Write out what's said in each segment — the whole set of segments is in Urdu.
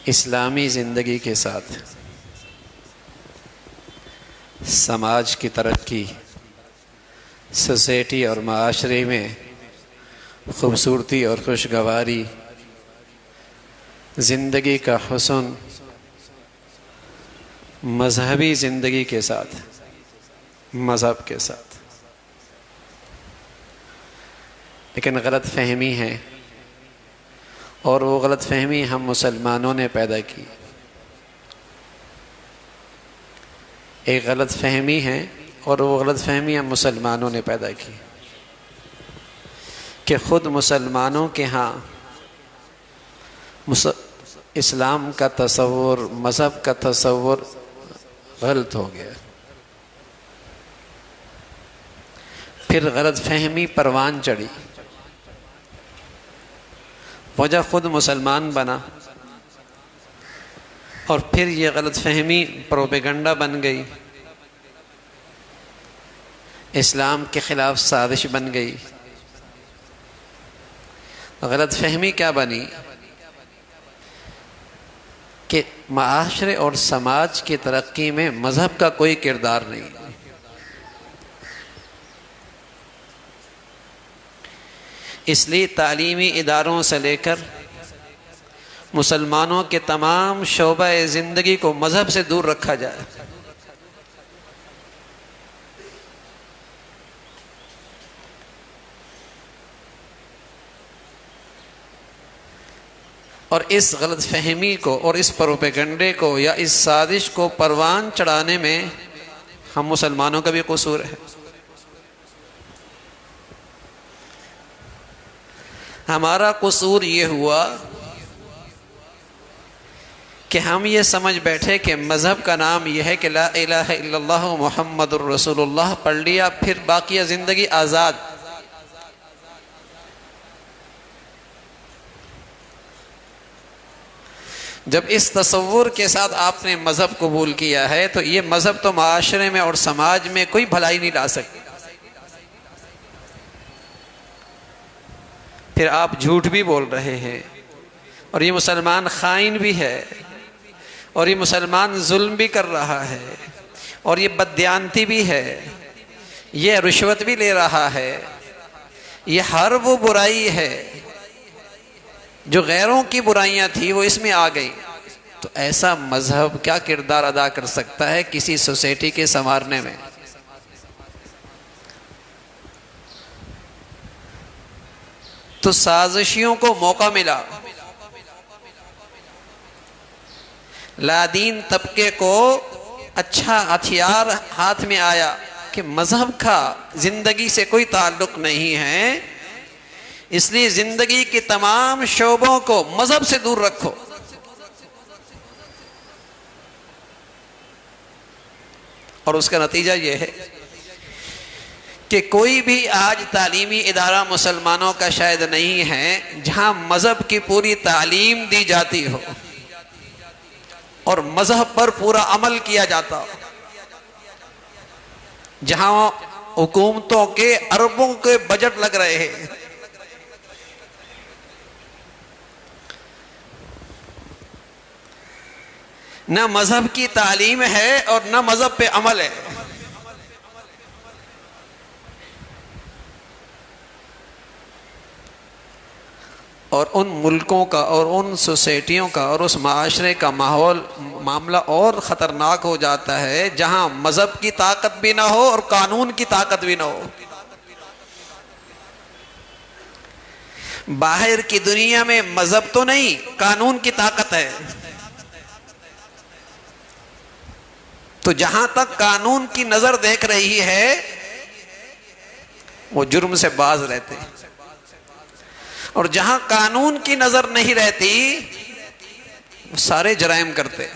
اسلامی زندگی کے ساتھ سماج کی ترقی، سوسائٹی اور معاشرے میں خوبصورتی اور خوشگواری، زندگی کا حسن مذہبی زندگی کے ساتھ، مذہب کے ساتھ، لیکن غلط فہمی ہے، اور وہ غلط فہمی ہم مسلمانوں نے پیدا کی۔ ایک غلط فہمی ہے اور وہ غلط فہمی ہم مسلمانوں نے پیدا کی کہ خود مسلمانوں کے ہاں اسلام کا تصور، مذہب کا تصور غلط ہو گیا، پھر غلط فہمی پروان چڑھی، وجہ خود مسلمان بنا، اور پھر یہ غلط فہمی پروپیگنڈا بن گئی، اسلام کے خلاف سازش بن گئی۔ غلط فہمی کیا بنی کہ معاشرے اور سماج کی ترقی میں مذہب کا کوئی کردار نہیں۔ اس لیے تعلیمی اداروں سے لے کر مسلمانوں کے تمام شعبہ زندگی کو مذہب سے دور رکھا جائے۔ اور اس غلط فہمی کو اور اس پروپیگنڈے کو یا اس سازش کو پروان چڑھانے میں ہم مسلمانوں کا بھی قصور ہے۔ ہمارا قصور یہ ہوا کہ ہم یہ سمجھ بیٹھے کہ مذہب کا نام یہ ہے کہ لا الہ الا اللہ محمد الرسول اللہ پڑھ لیا، پھر باقی زندگی آزاد۔ جب اس تصور کے ساتھ آپ نے مذہب قبول کیا ہے تو یہ مذہب تو معاشرے میں اور سماج میں کوئی بھلائی نہیں لا سکتی۔ پھر آپ جھوٹ بھی بول رہے ہیں، اور یہ مسلمان خائن بھی ہے، اور یہ مسلمان ظلم بھی کر رہا ہے، اور یہ بددیانتی بھی ہے، یہ رشوت بھی لے رہا ہے، یہ ہر وہ برائی ہے جو غیروں کی برائیاں تھی وہ اس میں آ گئی۔ تو ایسا مذہب کیا کردار ادا کر سکتا ہے کسی سوسائٹی کے سنوارنے میں؟ تو سازشیوں کو موقع ملا، لادین طبقے کو اچھا ہتھیار ہاتھ میں آیا کہ مذہب کا زندگی سے کوئی تعلق نہیں ہے، اس لیے زندگی کے تمام شعبوں کو مذہب سے دور رکھو۔ اور اس کا نتیجہ یہ ہے کہ کوئی بھی آج تعلیمی ادارہ مسلمانوں کا شاید نہیں ہے جہاں مذہب کی پوری تعلیم دی جاتی ہو اور مذہب پر پورا عمل کیا جاتا ہو، جہاں حکومتوں کے اربوں کے بجٹ لگ رہے ہیں، نہ مذہب کی تعلیم ہے اور نہ مذہب پہ عمل ہے۔ اور ان ملکوں کا اور ان سوسائٹیوں کا اور اس معاشرے کا معاملہ اور خطرناک ہو جاتا ہے جہاں مذہب کی طاقت بھی نہ ہو اور قانون کی طاقت بھی نہ ہو۔ باہر کی دنیا میں مذہب تو نہیں، قانون کی طاقت ہے۔ تو جہاں تک قانون کی نظر دیکھ رہی ہے وہ جرم سے باز رہتے، اور جہاں قانون کی نظر نہیں رہتی وہ سارے جرائم کرتے۔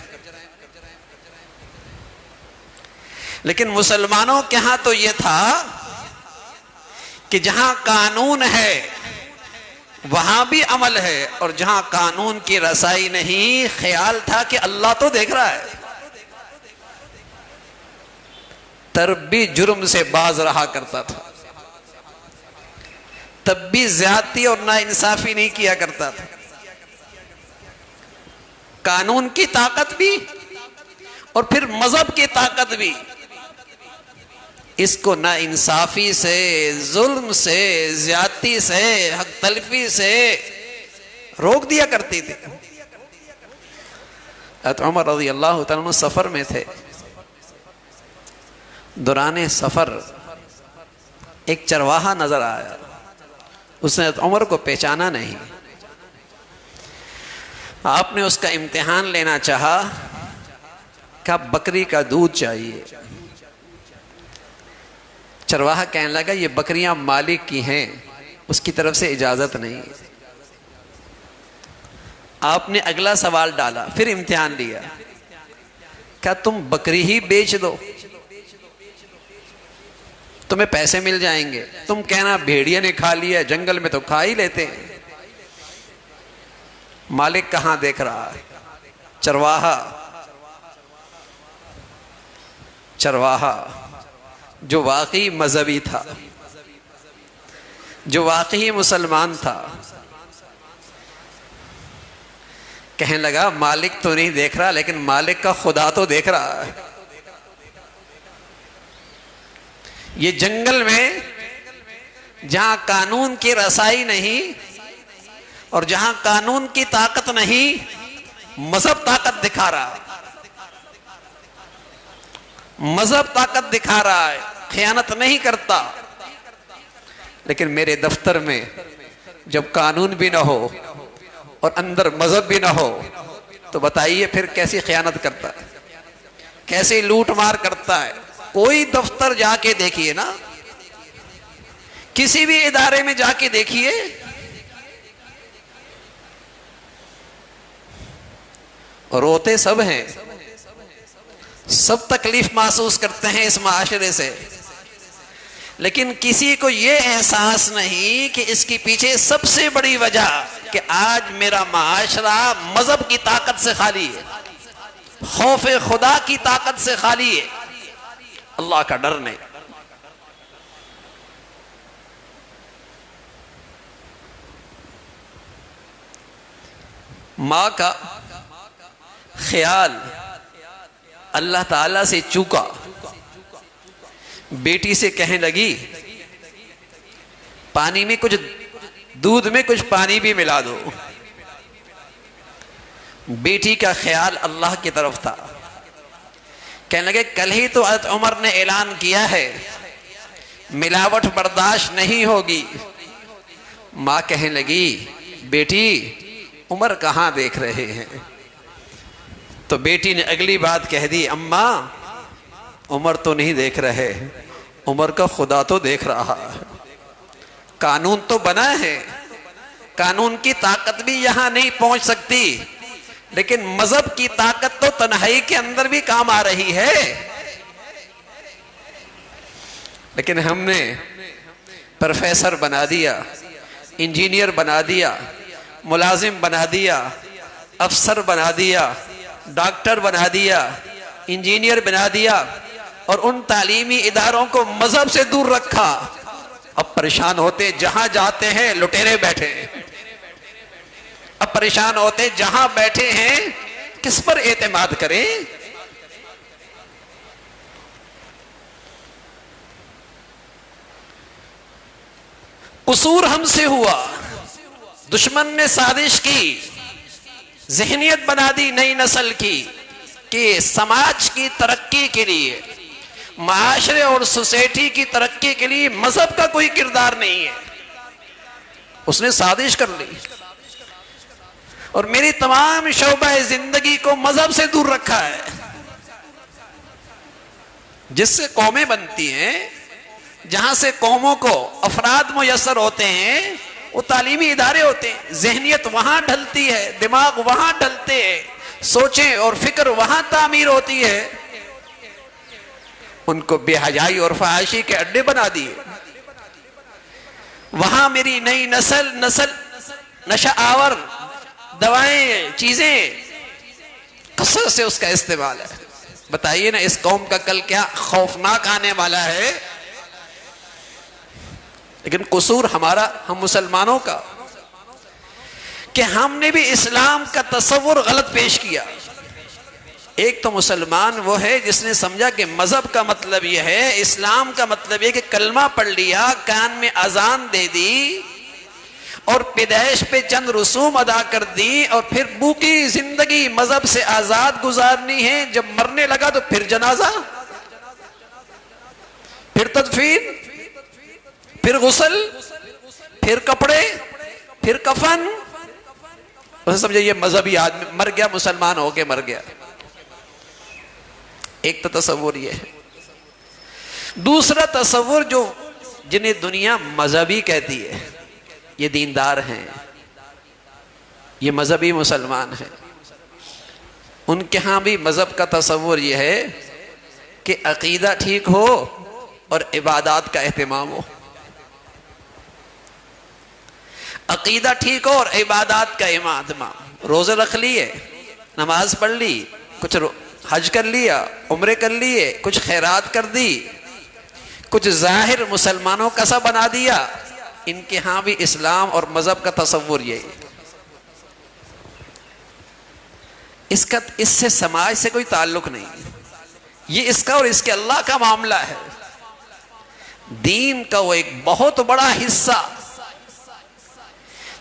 لیکن مسلمانوں کے ہاں تو یہ تھا کہ جہاں قانون ہے وہاں بھی عمل ہے، اور جہاں قانون کی رسائی نہیں خیال تھا کہ اللہ تو دیکھ رہا ہے، تب بھی جرم سے باز رہا کرتا تھا، تب بھی زیادتی اور ناانصافی نہیں کیا کرتا تھا۔ قانون کی طاقت بھی اور پھر مذہب کی طاقت بھی اس کو نا انصافی سے، ظلم سے، زیادتی سے، حق تلفی سے روک دیا کرتی تھی۔ حضرت عمر رضی اللہ تعالیٰ عنہ سفر میں تھے، دوران سفر ایک چرواہا نظر آیا، اس نے حضرت عمر کو پہچانا نہیں، آپ نے اس کا امتحان لینا چاہا کہ بکری کا دودھ چاہیے۔ چرواہا کہنے لگا یہ بکریاں مالک کی ہیں، اس کی طرف سے اجازت نہیں۔ آپ نے اگلا سوال ڈالا، پھر امتحان لیا، کیا تم بکری ہی بیچ دو، تمہیں پیسے مل جائیں گے، تم کہنا بھیڑیا نے کھا لیا، جنگل میں تو کھا ہی لیتے ہیں۔ مالک کہاں دیکھ رہا ہے؟ چرواہا جو واقعی مذہبی تھا، جو واقعی مسلمان تھا، کہنے لگا مالک تو نہیں دیکھ رہا لیکن مالک کا خدا تو دیکھ رہا ہے۔ یہ جنگل میں جہاں قانون کی رسائی نہیں اور جہاں قانون کی طاقت نہیں، مذہب طاقت دکھا رہا ہے، مذہب طاقت دکھا رہا ہے، خیانت نہیں کرتا۔ لیکن میرے دفتر میں جب قانون بھی نہ ہو اور اندر مذہب بھی نہ ہو تو بتائیے پھر کیسی خیانت کرتا ہے، کیسی لوٹ مار کرتا ہے۔ کوئی دفتر جا کے دیکھیے نا، کسی بھی ادارے میں جا کے دیکھیے، روتے سب ہیں، سب تکلیف محسوس کرتے ہیں اس معاشرے سے، لیکن کسی کو یہ احساس نہیں کہ اس کی پیچھے سب سے بڑی وجہ کہ آج میرا معاشرہ مذہب کی طاقت سے خالی ہے، خوف خدا کی طاقت سے خالی ہے، اللہ کا ڈر نہیں۔ ماں کا خیال اللہ تعالیٰ سے چوکا، بیٹی سے کہنے لگی پانی میں کچھ، دودھ میں کچھ پانی بھی ملا دو۔ بیٹی کا خیال اللہ کی طرف تھا، کہنے لگے کل ہی تو حضرت عمر نے اعلان کیا ہے ملاوٹ برداشت نہیں ہوگی۔ ماں کہنے لگی بیٹی عمر کہاں دیکھ رہے ہیں؟ تو بیٹی نے اگلی بات کہہ دی، اماں عمر تو نہیں دیکھ رہے، عمر کا خدا تو دیکھ رہا ہے۔ قانون تو بنا ہے، قانون کی طاقت بھی یہاں نہیں پہنچ سکتی، لیکن مذہب کی طاقت تو تنہائی کے اندر بھی کام آ رہی ہے۔ لیکن ہم نے پروفیسر بنا دیا، انجینئر بنا دیا، ملازم بنا دیا، افسر بنا دیا، ڈاکٹر بنا دیا، انجینئر بنا دیا، اور ان تعلیمی اداروں کو مذہب سے دور رکھا۔ اب پریشان ہوتے جہاں جاتے ہیں لٹیرے بیٹھے ہیں، اب پریشان ہوتے جہاں بیٹھے ہیں کس پر اعتماد کریں؟ قصور ہم سے ہوا، دشمن نے سازش کی، ذہنیت بنا دی نئی نسل کی کہ سماج کی ترقی کے لیے، معاشرے اور سوسائٹی کی ترقی کے لیے مذہب کا کوئی کردار نہیں ہے۔ اس نے سازش کر لی اور میری تمام شعبہ زندگی کو مذہب سے دور رکھا ہے۔ جس سے قومیں بنتی ہیں، جہاں سے قوموں کو افراد میسر ہوتے ہیں، وہ تعلیمی ادارے ہوتے ہیں، ذہنیت وہاں ڈھلتی ہے، دماغ وہاں ڈھلتے ہیں، سوچیں اور فکر وہاں تعمیر ہوتی ہے۔ ان کو بے حیائی اور فحاشی کے اڈے بنا دیے۔ وہاں میری نئی نسل نشہ آور دوائیں، چیزیں کثرت سے اس کا استعمال ہے۔ بتائیے نا اس قوم کا کل کیا خوفناک آنے والا ہے۔ لیکن قصور ہمارا، ہم مسلمانوں کا، کہ ہم نے بھی اسلام کا تصور غلط پیش کیا۔ ایک تو مسلمان وہ ہے جس نے سمجھا کہ مذہب کا مطلب یہ ہے، اسلام کا مطلب یہ کہ کلمہ پڑھ لیا، کان میں اذان دے دی اور پیدائش پہ چند رسوم ادا کر دی، اور پھر باقی زندگی مذہب سے آزاد گزارنی ہے۔ جب مرنے لگا تو پھر جنازہ، پھر تدفین، پھر غسل، پھر کپڑے، پھر کفن۔ اسے سمجھے یہ مذہبی آدمی مر گیا، مسلمان ہو کے مر گیا۔ ایک تو تصور یہ ہے۔ دوسرا تصور جو جنہیں دنیا مذہبی کہتی ہے، یہ دیندار ہیں، یہ مذہبی مسلمان ہیں، ان کے ہاں بھی مذہب کا تصور یہ ہے کہ عقیدہ ٹھیک ہو اور عبادات کا اہتمام ہو۔ عقیدہ ٹھیک ہو اور عبادات کا اہتمام۔ روزے رکھ لیے، نماز پڑھ لی، کچھ حج کر لیا، عمرے کر لیے، کچھ خیرات کر دی، کچھ ظاہر مسلمانوں کا سا بنا دیا۔ ان کے ہاں بھی اسلام اور مذہب کا تصور یہی۔ اس سے سماج سے کوئی تعلق نہیں، یہ اس کا اور اس کے اللہ کا معاملہ ہے۔ دین کا وہ ایک بہت بڑا حصہ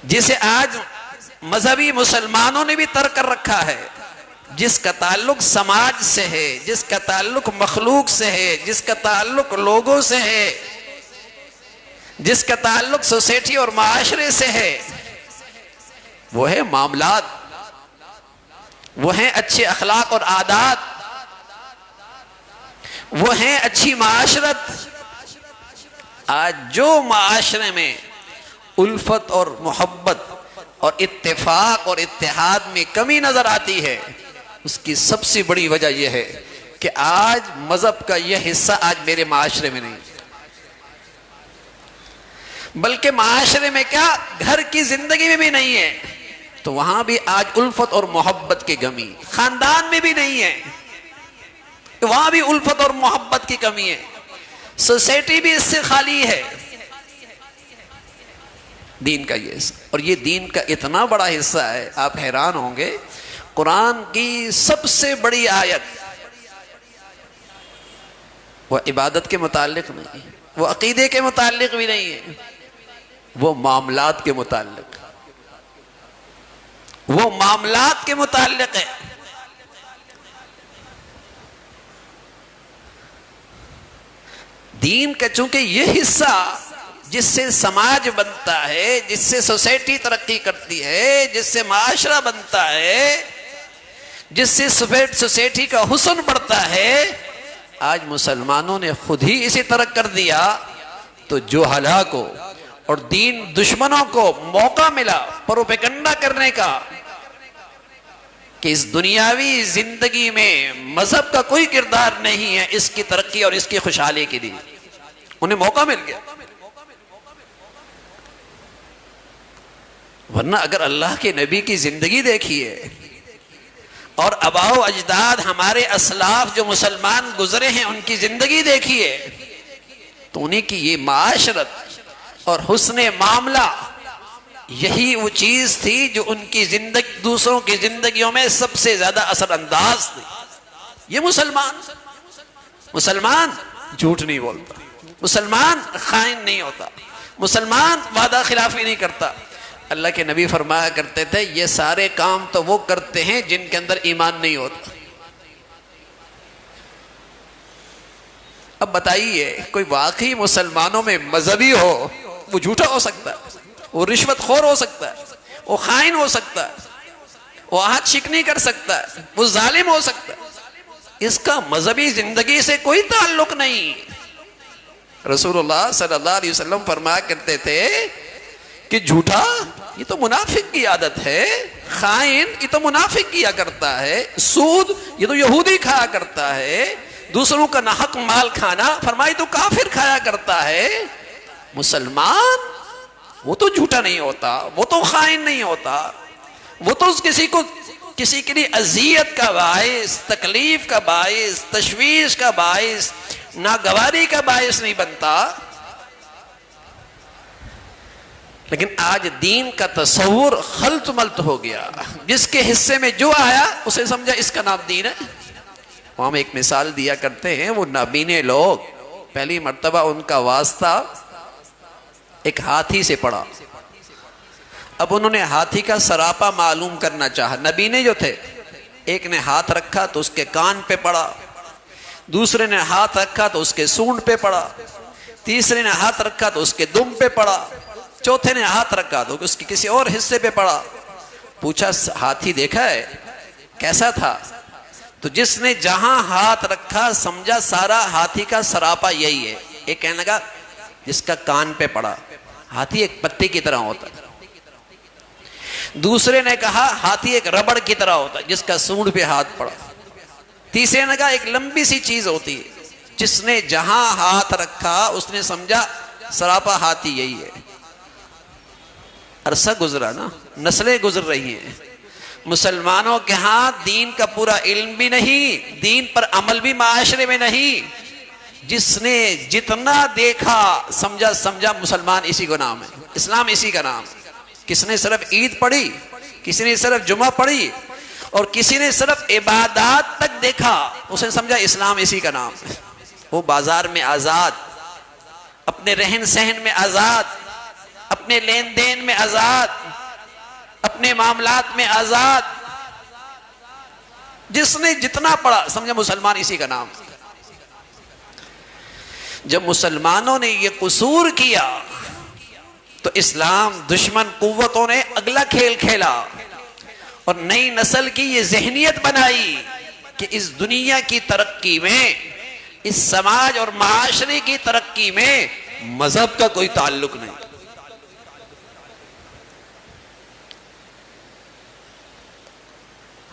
جسے آج مذہبی مسلمانوں نے بھی ترک کر رکھا ہے، جس کا تعلق سماج سے ہے، جس کا تعلق مخلوق سے ہے، جس کا تعلق لوگوں سے ہے، جس کا تعلق سوسائٹی اور معاشرے سے ہے، وہ ہے معاملات، وہ ہیں اچھے اخلاق اور عادات، وہ ہیں اچھی معاشرت۔ آج جو معاشرے میں الفت اور محبت اور اتفاق اور اتحاد میں کمی نظر آتی ہے، اس کی سب سے بڑی وجہ یہ ہے کہ آج مذہب کا یہ حصہ آج میرے معاشرے میں نہیں، بلکہ معاشرے میں کیا، گھر کی زندگی میں بھی نہیں ہے، تو وہاں بھی آج الفت اور محبت کی کمی، خاندان میں بھی نہیں ہے تو وہاں بھی الفت اور محبت کی کمی ہے، سوسائٹی بھی اس سے خالی ہے۔ دین کا یہ حصہ، اور یہ دین کا اتنا بڑا حصہ ہے، آپ حیران ہوں گے، قرآن کی سب سے بڑی آیت وہ عبادت کے متعلق نہیں ہے، وہ عقیدے کے متعلق بھی نہیں ہے، وہ معاملات کے متعلق، وہ معاملات کے متعلق ہے۔ دین کا چونکہ یہ حصہ جس سے سماج بنتا ہے، جس سے سوسائٹی ترقی کرتی ہے، جس سے معاشرہ بنتا ہے، جس سے سوسائٹی کا حسن بڑھتا ہے، آج مسلمانوں نے خود ہی اسے ترک کر دیا، تو جہلاء کو اور دین دشمنوں کو موقع ملا پروپیگنڈا کرنے کا کہ اس دنیاوی زندگی میں مذہب کا کوئی کردار نہیں ہے اس کی ترقی اور اس کی خوشحالی کے لیے، انہیں موقع مل گیا۔ ورنہ اگر اللہ کے نبی کی زندگی دیکھیے اور آباء و اجداد ہمارے اسلاف جو مسلمان گزرے ہیں ان کی زندگی دیکھیے، تو انہیں کی یہ معاشرت اور حسن معاملہ یہی وہ چیز تھی جو ان کی زندگی دوسروں کی زندگیوں میں سب سے زیادہ اثر انداز تھی۔ یہ مسلمان جھوٹ نہیں بولتا، مسلمان خائن نہیں ہوتا، مسلمان وعدہ خلافی نہیں کرتا۔ اللہ کے نبی فرمایا کرتے تھے یہ سارے کام تو وہ کرتے ہیں جن کے اندر ایمان نہیں ہوتا۔ اب بتائیے کوئی واقعی مسلمانوں میں مذہبی ہو، وہ جھوٹا ہو سکتا ہے، وہ رشوت خور ہو سکتا ہے، وہ خائن ہو سکتا ہے، وہ عہد شکنی کر سکتا ہے، وہ ظالم ہو سکتا ہے، اس کا مذہبی زندگی سے کوئی تعلق نہیں۔ رسول اللہ صلی اللہ علیہ وسلم فرمایا کرتے تھے کہ جھوٹا یہ تو منافق کی عادت ہے، خائن یہ تو منافق کیا کرتا ہے، سود یہ تو یہودی کھایا کرتا ہے، دوسروں کا ناحق مال کھانا فرمائی تو کافر کھایا کرتا ہے۔ مسلمان وہ تو جھوٹا نہیں ہوتا، وہ تو خائن نہیں ہوتا، وہ تو کسی کے لیے اذیت کا باعث، تکلیف کا باعث، تشویش کا باعث، ناگواری کا باعث نہیں بنتا۔ لیکن آج دین کا تصور خلط ملط ہو گیا، جس کے حصے میں جو آیا اسے سمجھا اس کا نام دین ہے۔ ہم ایک مثال دیا کرتے ہیں، وہ نابینے لوگ پہلی مرتبہ ان کا واسطہ ایک ہاتھی سے پڑا۔ اب انہوں نے ہاتھی کا سراپا معلوم کرنا چاہا۔ نبینے جو تھے، ایک نے ہاتھ رکھا تو اس کے کان پہ پڑا، دوسرے نے ہاتھ رکھا تو اس کے سونڈ پہ پڑا، تیسرے نے ہاتھ رکھا تو اس کے دم پہ پڑا، چوتھے نے ہاتھ رکھا تو اس کے کسی اور حصے پہ پڑا۔ پوچھا ہاتھی دیکھا ہے کیسا تھا؟ تو جس نے جہاں ہاتھ رکھا سمجھا سارا ہاتھی کا سراپا یہی ہے۔ ایک کہنے لگا جس کا کان پہ پڑا، ہاتھی ایک پتے کی طرح ہوتا ہے۔ دوسرے نے کہا ہاتھی ایک ربڑ کی طرح ہوتا ہے جس کا سونڈ پہ ہاتھ پڑا۔ تیسرے نے کہا ایک لمبی سی چیز ہوتی ہے، جس نے جہاں ہاتھ رکھا اس نے سمجھا سراپا ہاتھی یہی ہے۔ عرصہ گزرا نا، نسلیں گزر رہی ہیں، مسلمانوں کے ہاں دین کا پورا علم بھی نہیں، دین پر عمل بھی معاشرے میں نہیں۔ جس نے جتنا دیکھا سمجھا مسلمان اسی کو نام ہے، اسلام اسی کا نام ہے۔ کس نے صرف عید پڑھی، کسی نے صرف جمعہ پڑھی، اور کسی نے صرف عبادات تک دیکھا، اس نے سمجھا اسلام اسی کا نام ہے۔ وہ بازار میں آزاد، اپنے رہن سہن میں آزاد، اپنے لین دین میں آزاد، اپنے معاملات میں آزاد۔ جس نے جتنا پڑھا سمجھا مسلمان اسی کا نام۔ جب مسلمانوں نے یہ قصور کیا تو اسلام دشمن قوتوں نے اگلا کھیل کھیلا اور نئی نسل کی یہ ذہنیت بنائی کہ اس دنیا کی ترقی میں، اس سماج اور معاشرے کی ترقی میں مذہب کا کوئی تعلق نہیں۔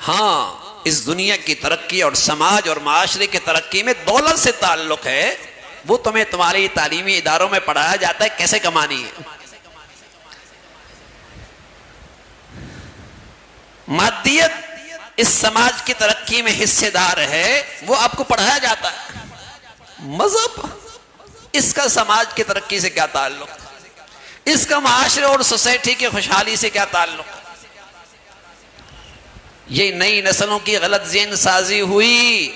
ہاں، اس دنیا کی ترقی اور سماج اور معاشرے کی ترقی میں دولت سے تعلق ہے، وہ تمہیں تمہاری تعلیمی اداروں میں پڑھایا جاتا ہے کیسے کمانی ہے۔ مادیت اس سماج کی ترقی میں حصے دار ہے، وہ آپ کو پڑھایا جاتا ہے۔ مذہب اس کا سماج کی ترقی سے کیا تعلق، اس کا معاشرے اور سوسائٹی کی خوشحالی سے کیا تعلق؟ یہ نئی نسلوں کی غلط ذہن سازی ہوئی،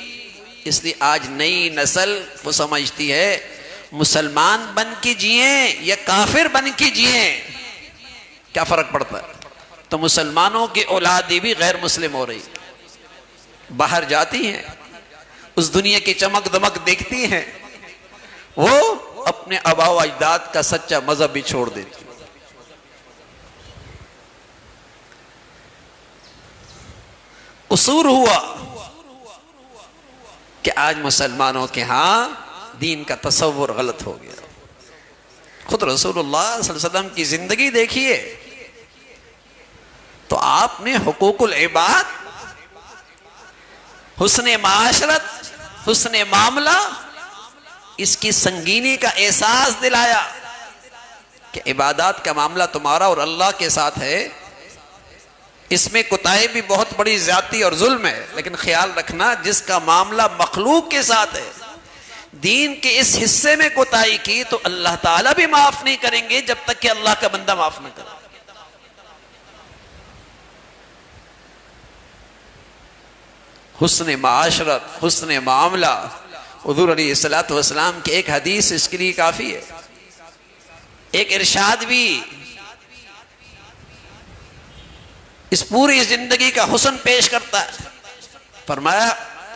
اس لیے آج نئی نسل وہ سمجھتی ہے مسلمان بن کے جئیں یا کافر بن کے جئیں کیا فرق پڑتا ہے؟ تو مسلمانوں کی اولادیں بھی غیر مسلم ہو رہی، باہر جاتی ہیں، اس دنیا کی چمک دمک دیکھتی ہیں، وہ اپنے آباء و اجداد کا سچا مذہب بھی چھوڑ دیتی۔ قصور ہوا کہ آج مسلمانوں کے ہاں دین کا تصور غلط ہو گیا۔ خود رسول اللہ صلی اللہ علیہ وسلم کی زندگی دیکھیے تو آپ نے حقوق العباد، حسن معاشرت، حسن معاملہ، اس کی سنگینی کا احساس دلایا کہ عبادات کا معاملہ تمہارا اور اللہ کے ساتھ ہے، اس میں کوتاہی بھی بہت بڑی زیادتی اور ظلم ہے، لیکن خیال رکھنا جس کا معاملہ مخلوق کے ساتھ ہے، دین کے اس حصے میں کوتاہی کی تو اللہ تعالیٰ بھی معاف نہیں کریں گے جب تک کہ اللہ کا بندہ معاف نہ کرے۔ حسن معاشرت، حسن معاملہ، حضور علیہ الصلوۃ والسلام کی ایک حدیث اس کے لیے کافی ہے، ایک ارشاد بھی اس پوری زندگی کا حسن پیش کرتا ہے۔ فرمایا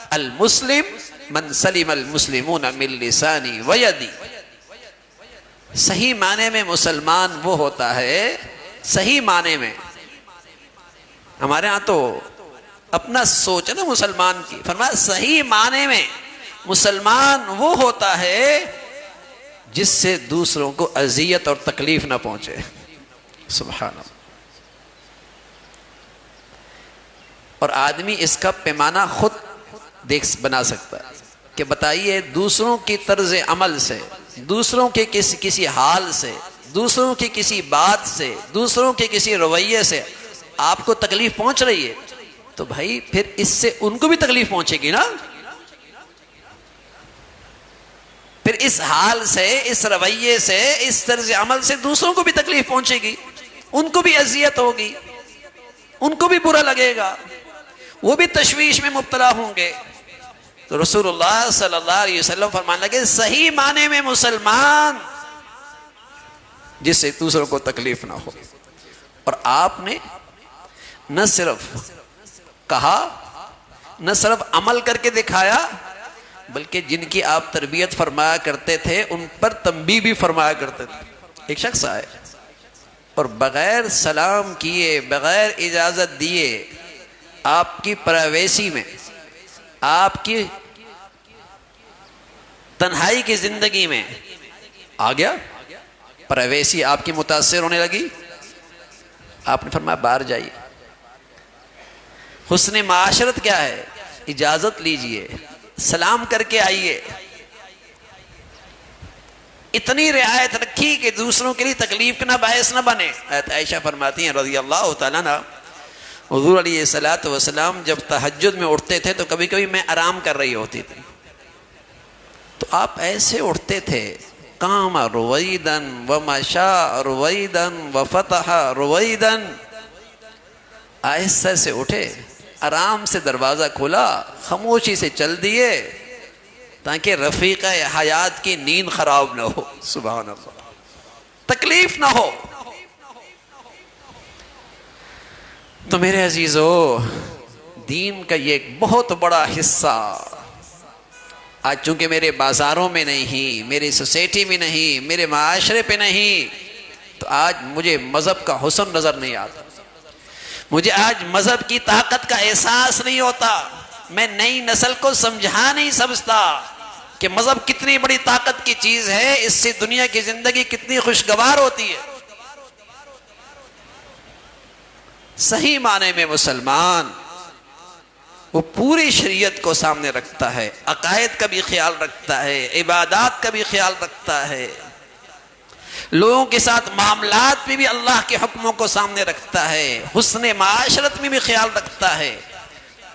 المسلم من سلم المسلمون من لسانی ویدی۔ صحیح معنی میں مسلمان وہ ہوتا ہے، صحیح معنی میں، ہمارے ہاں تو اپنا سوچ ہے نا مسلمان کی، فرمایا صحیح معنی میں مسلمان وہ ہوتا ہے جس سے دوسروں کو اذیت اور تکلیف نہ پہنچے۔ سبحان اللہ۔ اور آدمی اس کا پیمانہ خود بنا سکتا ہے کہ بتائیے دوسروں کی طرز عمل سے، دوسروں کے کسی حال سے، دوسروں کی کسی بات سے، دوسروں کے کسی رویے سے آپ کو تکلیف پہنچ رہی ہے تو بھائی پھر اس سے ان کو بھی تکلیف پہنچے گی نا، پھر اس حال سے، اس رویے سے، اس طرز عمل سے دوسروں کو بھی تکلیف پہنچے گی، ان کو بھی اذیت ہوگی، ان کو بھی برا لگے گا، وہ بھی تشویش میں مبتلا ہوں گے۔ تو رسول اللہ صلی اللہ علیہ وسلم فرمانے لگے صحیح معنی میں مسلمان جس سے دوسروں کو تکلیف نہ ہو۔ اور آپ نے نہ صرف کہا، نہ صرف عمل کر کے دکھایا، بلکہ جن کی آپ تربیت فرمایا کرتے تھے ان پر تنبیہ بھی فرمایا کرتے تھے۔ ایک شخص آئے اور بغیر سلام کیے، بغیر اجازت دیے آپ کی پرائیویسی میں، آپ کی تنہائی کی زندگی میں آ گیا، پرائیویسی آپ کی متاثر ہونے لگی، آپ نے فرمایا باہر جائیے۔ حسن معاشرت کیا ہے؟ اجازت لیجئے، سلام کر کے آئیے۔ اتنی رعایت رکھی کہ دوسروں کے لیے تکلیف کا باعث نہ بنے۔ حضرت عائشہ فرماتی ہیں رضی اللہ تعالیٰ عنہ، حضور علیہ الصلوۃ والسلام جب تہجد میں اٹھتے تھے تو کبھی کبھی میں آرام کر رہی ہوتی تھی، تو آپ ایسے اٹھتے تھے، قام رویدن ومشا رویدن وفتح رویدن، آہستہ سے اٹھے، آرام سے دروازہ کھولا، خاموشی سے چل دیے تاکہ رفیق حیات کی نیند خراب نہ ہو، سبحان اللہ، تکلیف نہ ہو۔ تو میرے عزیزو، دین کا یہ ایک بہت بڑا حصہ آج چونکہ میرے بازاروں میں نہیں، میری سوسائٹی میں نہیں، میرے معاشرے پہ نہیں، تو آج مجھے مذہب کا حسن نظر نہیں آتا، مجھے آج مذہب کی طاقت کا احساس نہیں ہوتا، میں نئی نسل کو سمجھا نہیں سمجھتا کہ مذہب کتنی بڑی طاقت کی چیز ہے، اس سے دنیا کی زندگی کتنی خوشگوار ہوتی ہے۔ صحیح معنی میں مسلمان وہ پوری شریعت کو سامنے رکھتا ہے، عقائد کا بھی خیال رکھتا ہے، عبادات کا بھی خیال رکھتا ہے، لوگوں کے ساتھ معاملات میں بھی اللہ کے حکموں کو سامنے رکھتا ہے، حسن معاشرت میں بھی خیال رکھتا ہے،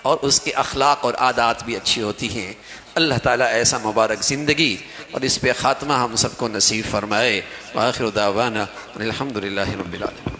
اور اس کے اخلاق اور عادات بھی اچھی ہوتی ہیں۔ اللہ تعالیٰ ایسا مبارک زندگی اور اس پہ خاتمہ ہم سب کو نصیب فرمائے۔ وآخر دعوانا الحمدللہ رب العالمین۔